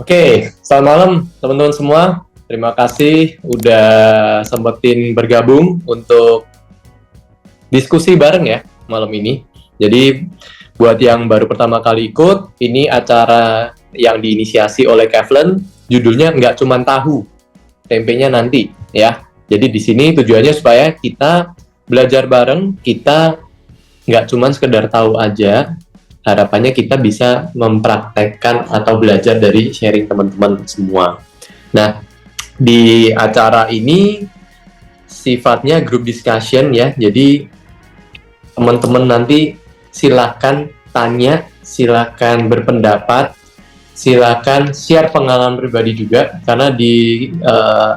Oke, selamat malam teman-teman semua. Terima kasih udah sempetin bergabung untuk diskusi bareng ya malam ini. Jadi buat yang baru pertama kali ikut, ini acara yang diinisiasi oleh Kevlen, judulnya nggak cuma tahu, tempenya nanti ya. Jadi di sini tujuannya supaya kita belajar bareng, kita nggak cuma sekedar tahu aja, harapannya kita bisa mempraktekkan atau belajar dari sharing teman-teman semua. Nah, di acara ini sifatnya group discussion ya, jadi teman-teman nanti silakan tanya, silakan berpendapat, silakan share pengalaman pribadi juga, karena di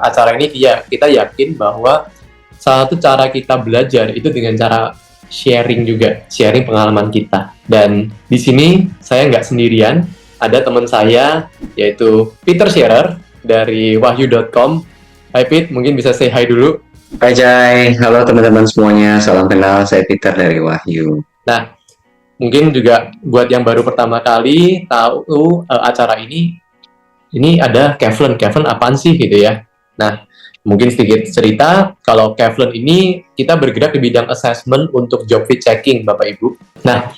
acara ini ya kita yakin bahwa salah satu cara kita belajar itu dengan cara sharing juga, sharing pengalaman kita. Dan di sini saya nggak sendirian, ada teman saya yaitu Peter Scherer dari wahyu.com. Hai Pete, mungkin bisa say hi dulu. Hai Jai, halo teman-teman semuanya, salam kenal, saya Peter dari Wahyu. Nah, mungkin juga buat yang baru pertama kali tahu acara ini ada Kevlen apaan sih gitu ya. Nah, mungkin sedikit cerita, kalau Kevlen ini kita bergerak di bidang assessment untuk job fit checking, Bapak Ibu. Nah,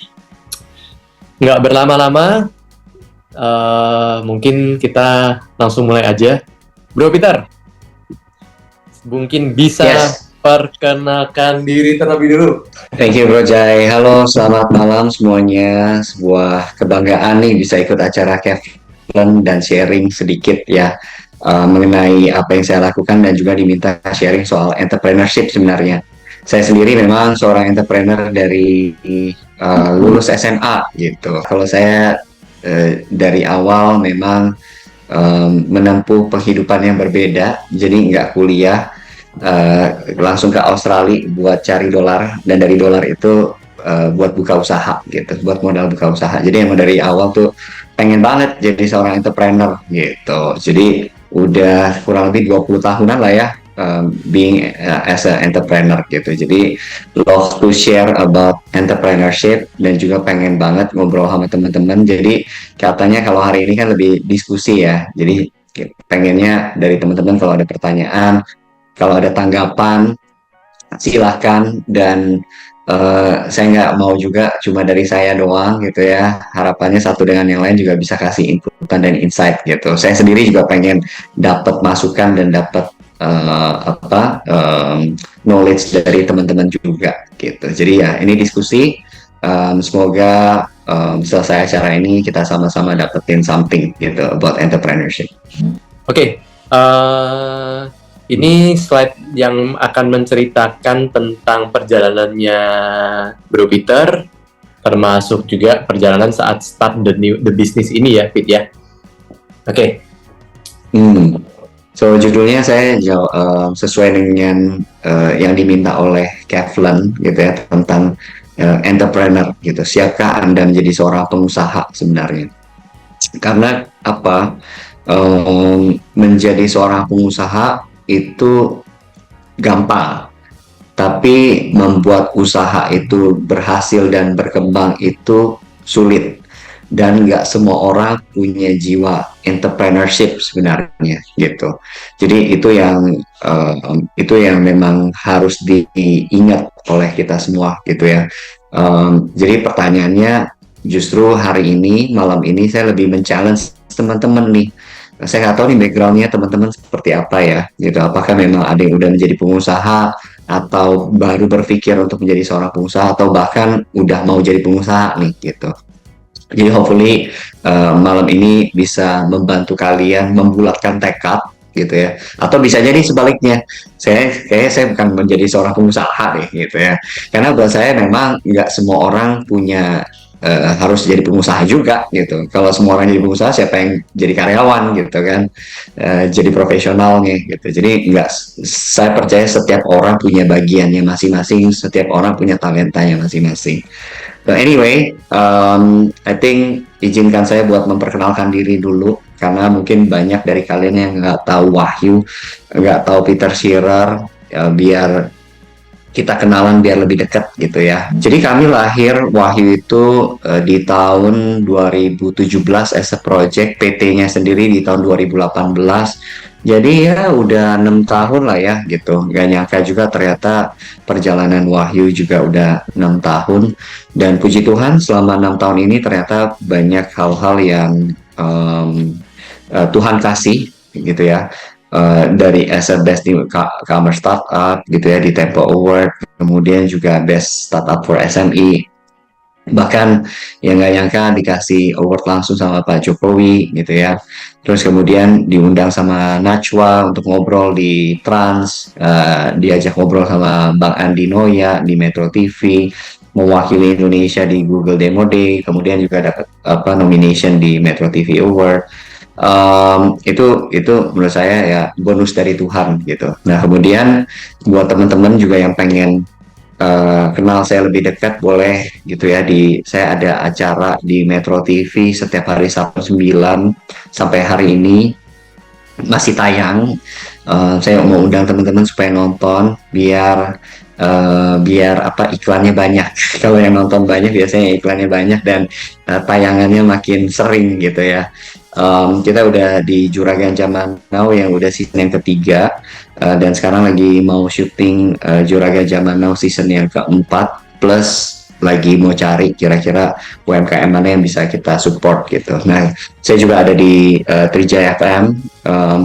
nggak berlama-lama, mungkin kita langsung mulai aja. Bro Peter, mungkin bisa perkenalkan diri terlebih dulu. Thank you Bro Jai, halo selamat malam semuanya, sebuah kebanggaan nih bisa ikut acara Kevlen dan sharing sedikit ya mengenai apa yang saya lakukan dan juga diminta sharing soal entrepreneurship sebenarnya. Saya sendiri memang seorang entrepreneur dari lulus SMA gitu. Kalau saya dari awal memang menempuh penghidupan yang berbeda, jadi nggak kuliah, langsung ke Australia buat cari dolar, dan dari dolar itu buat buka usaha gitu, buat modal buka usaha. Jadi emang dari awal tuh pengen banget jadi seorang entrepreneur gitu. Jadi udah kurang lebih 20 tahunan lah ya being as an entrepreneur gitu. Jadi love to share about entrepreneurship dan juga pengen banget ngobrol sama teman-teman. Jadi katanya kalau hari ini kan lebih diskusi ya. Jadi pengennya dari teman-teman kalau ada pertanyaan, kalau ada tanggapan, silahkan. Dan saya nggak mau juga cuma dari saya doang gitu ya. Harapannya satu dengan yang lain juga bisa kasih inputan dan insight gitu. Saya sendiri juga pengen dapat masukan dan dapat knowledge dari teman-teman juga gitu. Jadi ya ini diskusi. Semoga selesai acara ini kita sama-sama dapetin something gitu about entrepreneurship. Oke, ini slide yang akan menceritakan tentang perjalanannya Bro Peter, termasuk juga perjalanan saat start the business ini ya, Pete ya. Oke. So judulnya saya sesuai dengan yang diminta oleh Kevlen gitu ya, tentang entrepreneur gitu. Siapkah Anda menjadi seorang pengusaha sebenarnya? Karena apa? Menjadi seorang pengusaha itu gampang, tapi membuat usaha itu berhasil dan berkembang itu sulit. Dan nggak semua orang punya jiwa entrepreneurship sebenarnya gitu. Jadi itu yang memang harus diingat oleh kita semua gitu ya. Jadi pertanyaannya, justru hari ini malam ini saya lebih men-challenge teman-teman nih. Saya nggak tahu nih backgroundnya teman-teman seperti apa ya gitu. Apakah memang ada yang udah menjadi pengusaha, atau baru berpikir untuk menjadi seorang pengusaha, atau bahkan udah mau jadi pengusaha nih gitu. Jadi hopefully malam ini bisa membantu kalian membulatkan tekad gitu ya. Atau bisa jadi sebaliknya, saya bukan menjadi seorang pengusaha deh gitu ya. Karena buat saya memang nggak semua orang punya harus jadi pengusaha juga gitu. Kalau semua orang jadi pengusaha, siapa yang jadi karyawan gitu kan? Jadi profesionalnya gitu. Jadi nggak, saya percaya setiap orang punya bagiannya masing-masing, setiap orang punya talentanya masing-masing. But anyway, I think izinkan saya buat memperkenalkan diri dulu, karena mungkin banyak dari kalian yang nggak tahu Wahyu, nggak tahu Peter Scherer, ya, biar kita kenalan biar lebih dekat gitu ya. Jadi kami lahir Wahyu itu di tahun 2017 as a project, PT-nya sendiri di tahun 2018. Jadi ya udah 6 tahun lah ya gitu. Gak nyangka juga ternyata perjalanan Wahyu juga udah 6 tahun. Dan puji Tuhan selama 6 tahun ini ternyata banyak hal-hal yang Tuhan kasih gitu ya. Dari as a best e-commerce startup gitu ya di Tempo Award, kemudian juga best startup for SME, bahkan yang nggak nyangka dikasih award langsung sama Pak Jokowi gitu ya. Terus kemudian diundang sama Najwa untuk ngobrol di Trans, diajak ngobrol sama Bang Andi Noya di Metro TV, mewakili Indonesia di Google Demo Day, kemudian juga dapat nomination di Metro TV Award. Itu menurut saya ya bonus dari Tuhan gitu. Nah kemudian buat teman-teman juga yang pengen kenal saya lebih dekat, boleh gitu ya, saya ada acara di Metro TV setiap hari Sabtu 9 sampai hari ini masih tayang. Saya mau undang teman-teman supaya nonton biar iklannya banyak. Kalau yang nonton banyak biasanya iklannya banyak dan tayangannya makin sering gitu ya. Kita udah di Juragan Zaman Now yang udah season yang ketiga, dan sekarang lagi mau syuting Juragan Zaman Now season yang keempat, plus lagi mau cari kira-kira UMKM mana yang bisa kita support gitu. Nah, saya juga ada di Trijaya FM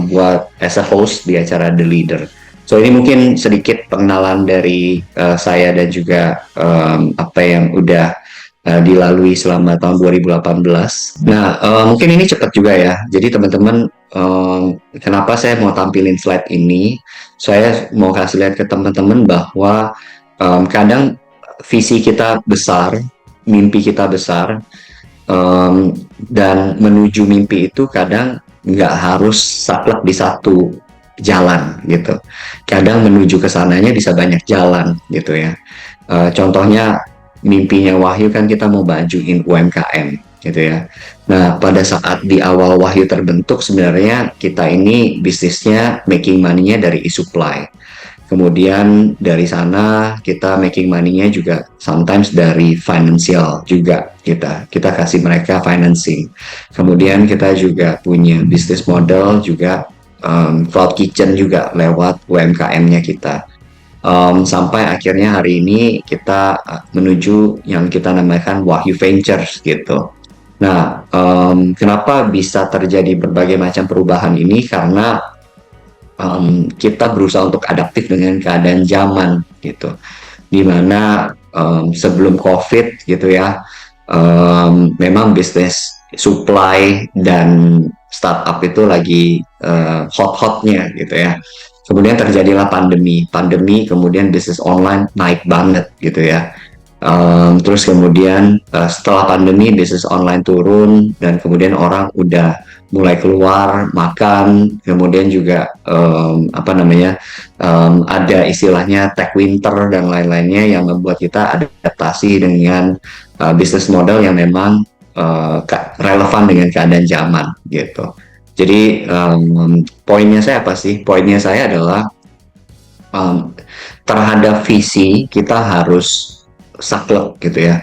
buat as a host di acara The Leader. So ini mungkin sedikit pengenalan dari saya dan juga apa yang udah dilalui selama tahun 2018. Nah, mungkin ini cepat juga ya. Jadi teman-teman, kenapa saya mau tampilin slide ini? Saya mau kasih lihat ke teman-teman bahwa kadang visi kita besar, mimpi kita besar, dan menuju mimpi itu kadang nggak harus saklek di satu jalan gitu. Kadang menuju ke sananya bisa banyak jalan gitu ya. Contohnya mimpinya Wahyu kan kita mau majuin UMKM gitu ya. Nah pada saat di awal Wahyu terbentuk sebenarnya kita ini bisnisnya making money-nya dari e-supply. Kemudian dari sana kita making money-nya juga sometimes dari financial juga, kita kasih mereka financing. Kemudian kita juga punya business model juga, cloud kitchen juga lewat UMKM-nya kita. Sampai akhirnya hari ini kita menuju yang kita namakan Wahyu Ventures gitu. Nah, kenapa bisa terjadi berbagai macam perubahan ini? Karena kita berusaha untuk adaptif dengan keadaan zaman gitu, dimana sebelum COVID gitu ya, memang bisnis supply dan startup itu lagi hot-hotnya gitu ya. Kemudian terjadilah pandemi, kemudian bisnis online naik banget gitu ya. Terus kemudian setelah pandemi bisnis online turun dan kemudian orang udah mulai keluar makan, kemudian juga ada istilahnya tech winter dan lain-lainnya yang membuat kita adaptasi dengan bisnis model yang memang relevan dengan keadaan zaman gitu. Jadi poinnya saya apa sih? Poinnya saya adalah terhadap visi kita harus saklek gitu ya.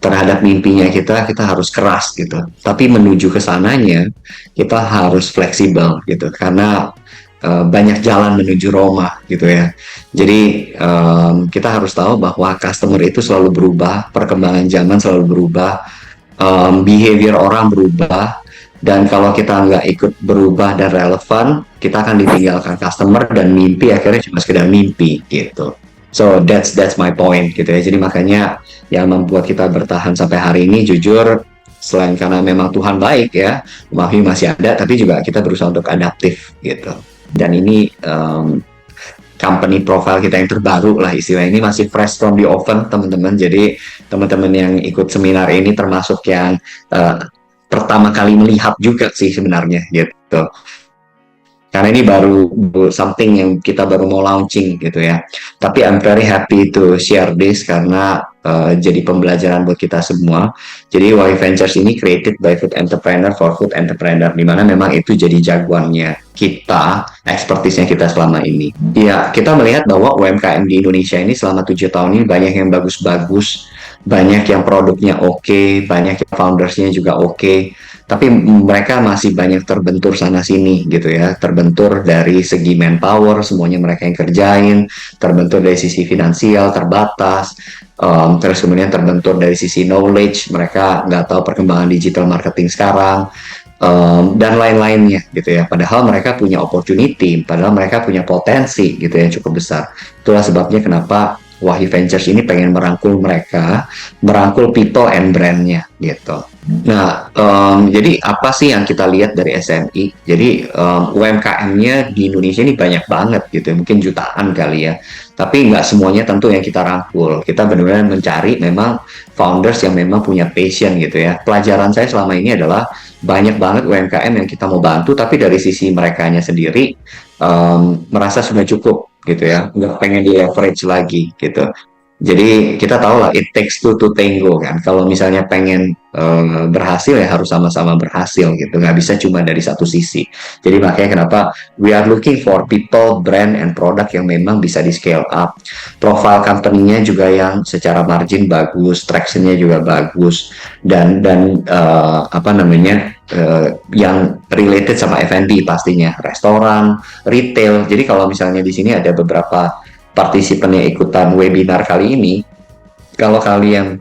Terhadap mimpinya kita harus keras gitu. Tapi menuju ke sananya kita harus fleksibel gitu. Karena banyak jalan menuju Roma gitu ya. Jadi kita harus tahu bahwa customer itu selalu berubah, perkembangan zaman selalu berubah, behavior orang berubah, dan kalau kita nggak ikut berubah dan relevan, kita akan ditinggalkan customer dan mimpi akhirnya cuma sekedar mimpi gitu. So that's my point gitu ya. Jadi makanya yang membuat kita bertahan sampai hari ini, jujur, selain karena memang Tuhan baik ya, Wahyu masih ada, tapi juga kita berusaha untuk adaptif gitu. Dan ini company profile kita yang terbaru lah istilah, ini masih fresh from the oven teman-teman. Jadi teman-teman yang ikut seminar ini termasuk yang pertama kali melihat juga sih sebenarnya gitu. karena ini baru something yang kita baru mau launching gitu ya. Tapi I'm very happy to share this karena jadi pembelajaran buat kita semua. Jadi Wahyu Ventures ini created by food entrepreneur for food entrepreneur, di mana memang itu jadi jagoannya kita, expertise-nya kita selama ini. Ya, kita melihat bahwa UMKM di Indonesia ini selama 7 tahun ini banyak yang bagus-bagus, banyak yang produknya oke, banyak yang foundersnya juga oke, tapi mereka masih banyak terbentur sana sini gitu ya, terbentur dari segi manpower, semuanya mereka yang kerjain, terbentur dari sisi finansial terbatas, terus kemudian terbentur dari sisi knowledge, mereka nggak tahu perkembangan digital marketing sekarang, dan lain-lainnya gitu ya. Padahal mereka punya opportunity, padahal mereka punya potensi gitu ya cukup besar. Itulah sebabnya kenapa Wahyu Ventures ini pengen merangkul mereka, merangkul people and brand-nya gitu. Nah, jadi apa sih yang kita lihat dari SMI? Jadi UMKM-nya di Indonesia ini banyak banget gitu, mungkin jutaan kali ya. Tapi nggak semuanya tentu yang kita rangkul. Kita benar-benar mencari memang founders yang memang punya passion gitu ya. Pelajaran saya selama ini adalah banyak banget UMKM yang kita mau bantu, tapi dari sisi merekanya sendiri merasa sudah cukup gitu ya, nggak pengen di leverage lagi gitu. Jadi kita tahu lah it takes two to tango kan. Kalau misalnya pengen berhasil ya harus sama-sama berhasil gitu. Nggak bisa cuma dari satu sisi. Jadi makanya kenapa we are looking for people, brand, and product yang memang bisa di scale up. Profile company-nya juga yang secara margin bagus, traction-nya juga bagus, dan apa namanya yang related sama F&B pastinya, restoran, retail. Jadi kalau misalnya di sini ada beberapa partisipan yang ikutan webinar kali ini, kalau kalian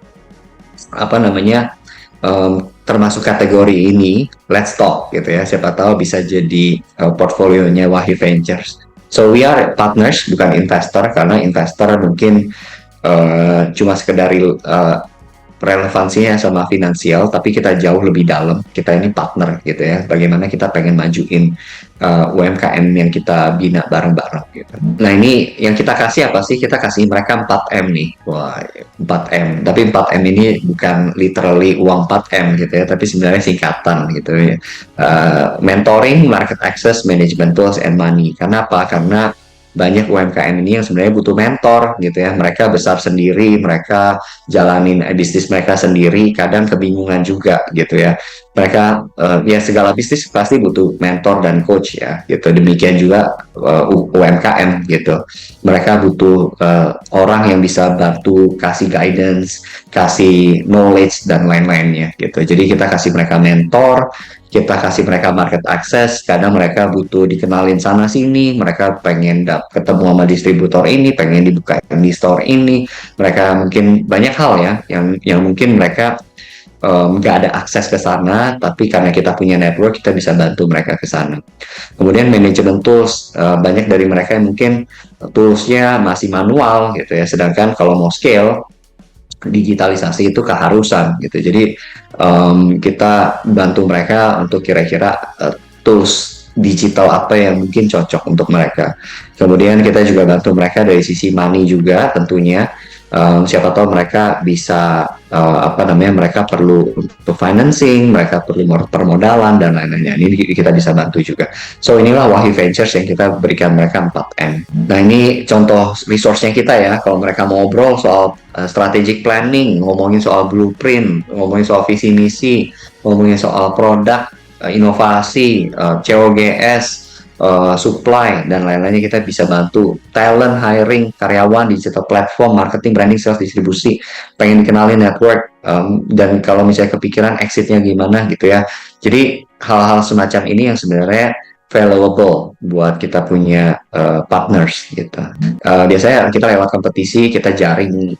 apa namanya termasuk kategori ini, let's talk gitu ya, siapa tahu bisa jadi portfolionya Wahyu Ventures. So we are partners, bukan investor, karena investor mungkin cuma sekedar relevansinya sama finansial, tapi kita jauh lebih dalam. Kita ini partner gitu ya. Bagaimana kita pengen majuin UMKM yang kita bina bareng-bareng gitu. Nah, ini yang kita kasih apa sih? Kita kasih mereka 4M nih. Wah, 4M. Tapi 4M ini bukan literally uang 4M gitu ya, tapi sebenarnya singkatan gitu ya. Mentoring, market access, management tools, and money. Karena apa? Karena banyak UMKM ini yang sebenarnya butuh mentor gitu ya. Mereka besar sendiri, mereka jalanin bisnis mereka sendiri, kadang kebingungan juga gitu ya. Mereka ya segala bisnis pasti butuh mentor dan coach ya gitu. Demikian juga UMKM gitu. Mereka butuh orang yang bisa bantu kasih guidance, kasih knowledge dan lain-lainnya gitu. Jadi kita kasih mereka mentor, kita kasih mereka market access, kadang mereka butuh dikenalin sana sini, mereka pengen ketemu sama distributor ini, pengen dibuka di store ini, mereka mungkin banyak hal ya yang mungkin mereka nggak ada akses ke sana, tapi karena kita punya network kita bisa bantu mereka ke sana. Kemudian management tools, banyak dari mereka yang mungkin toolsnya masih manual gitu ya, sedangkan kalau mau scale digitalisasi itu keharusan gitu. Jadi kita bantu mereka untuk kira-kira tools digital apa yang mungkin cocok untuk mereka. Kemudian kita juga bantu mereka dari sisi money juga tentunya. Siapa tahu mereka bisa apa namanya, mereka perlu untuk financing, mereka perlu permodalan dan lain-lainnya. Ini kita bisa bantu juga. So inilah Wahyu Ventures yang kita berikan mereka 4M. Nah, ini contoh resource-nya kita ya. Kalau mereka mau ngobrol soal strategic planning, ngomongin soal blueprint, ngomongin soal visi misi, ngomongin soal produk, inovasi, COGS, supply dan lain-lainnya, kita bisa bantu. Talent, hiring, karyawan, digital platform, marketing, branding, sales, distribusi, pengen dikenalin network, dan kalau misalnya kepikiran exitnya gimana gitu ya. Jadi hal-hal semacam ini yang sebenarnya valuable buat kita punya partners gitu. Biasanya kita lewat kompetisi, kita jaring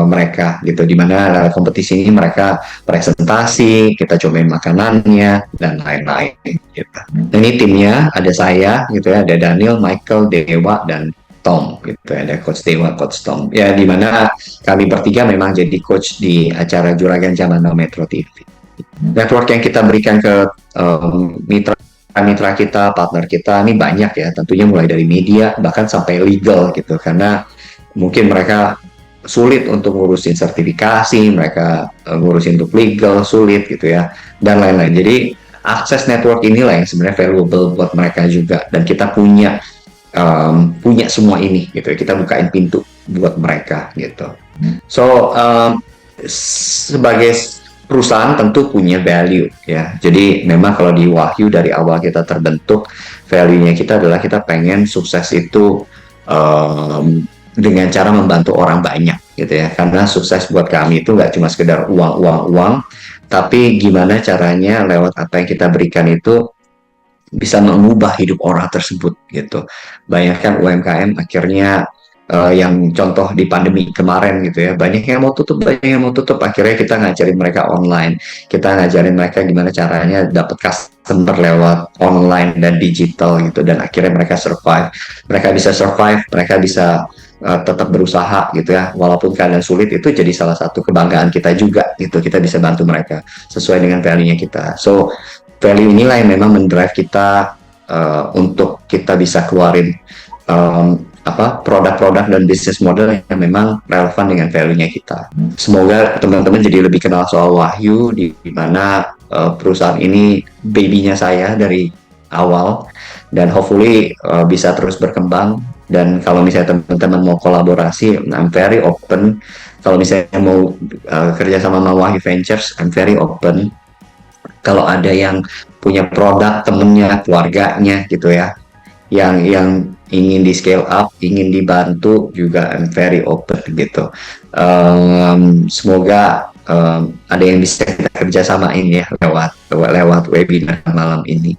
mereka gitu, dimana lewat kompetisi ini mereka presentasi, kita cobain makanannya dan lain-lain gitu. Dan ini timnya ada saya gitu ya, ada Daniel, Michael, Dewa, dan Tom gitu, ada Coach Dewa, Coach Tom ya, dimana kami bertiga memang jadi coach di acara Juragan Zaman Now Metro TV. Network yang kita berikan ke mitra kita, partner kita ini banyak ya, tentunya mulai dari media bahkan sampai legal gitu, karena mungkin mereka sulit untuk ngurusin sertifikasi, mereka ngurusin untuk legal sulit gitu ya, dan lain-lain. Jadi akses network inilah yang sebenarnya valuable buat mereka juga, dan kita punya semua ini gitu, kita bukain pintu buat mereka gitu. So sebagai perusahaan tentu punya value ya. Jadi memang kalau di Wahyu dari awal kita terbentuk, value-nya kita adalah kita pengen sukses itu dengan cara membantu orang banyak gitu ya. Karena sukses buat kami itu nggak cuma sekedar uang, tapi gimana caranya lewat apa yang kita berikan itu bisa mengubah hidup orang tersebut gitu. Bayangkan UMKM akhirnya yang contoh di pandemi kemarin gitu ya, banyak yang mau tutup, akhirnya kita ngajarin mereka online, kita ngajarin mereka gimana caranya dapat customer lewat online dan digital gitu, dan akhirnya mereka survive, mereka bisa tetap berusaha gitu ya, walaupun keadaan sulit. Itu jadi salah satu kebanggaan kita juga gitu, kita bisa bantu mereka sesuai dengan value-nya kita. So value inilah yang memang mendrive kita untuk kita bisa keluarin produk-produk dan bisnis model yang memang relevan dengan value-nya kita. Semoga teman-teman jadi lebih kenal soal Wahyu, di mana perusahaan ini baby-nya saya dari awal, dan hopefully bisa terus berkembang. Dan kalau misalnya teman-teman mau kolaborasi, I'm very open. Kalau misalnya mau kerja sama Wahyu Ventures, I'm very open. Kalau ada yang punya produk, temennya, keluarganya gitu ya, yang ingin di scale up, ingin dibantu juga, I'm very open gitu. Semoga ada yang bisa kita kerjasamain ya lewat webinar malam ini.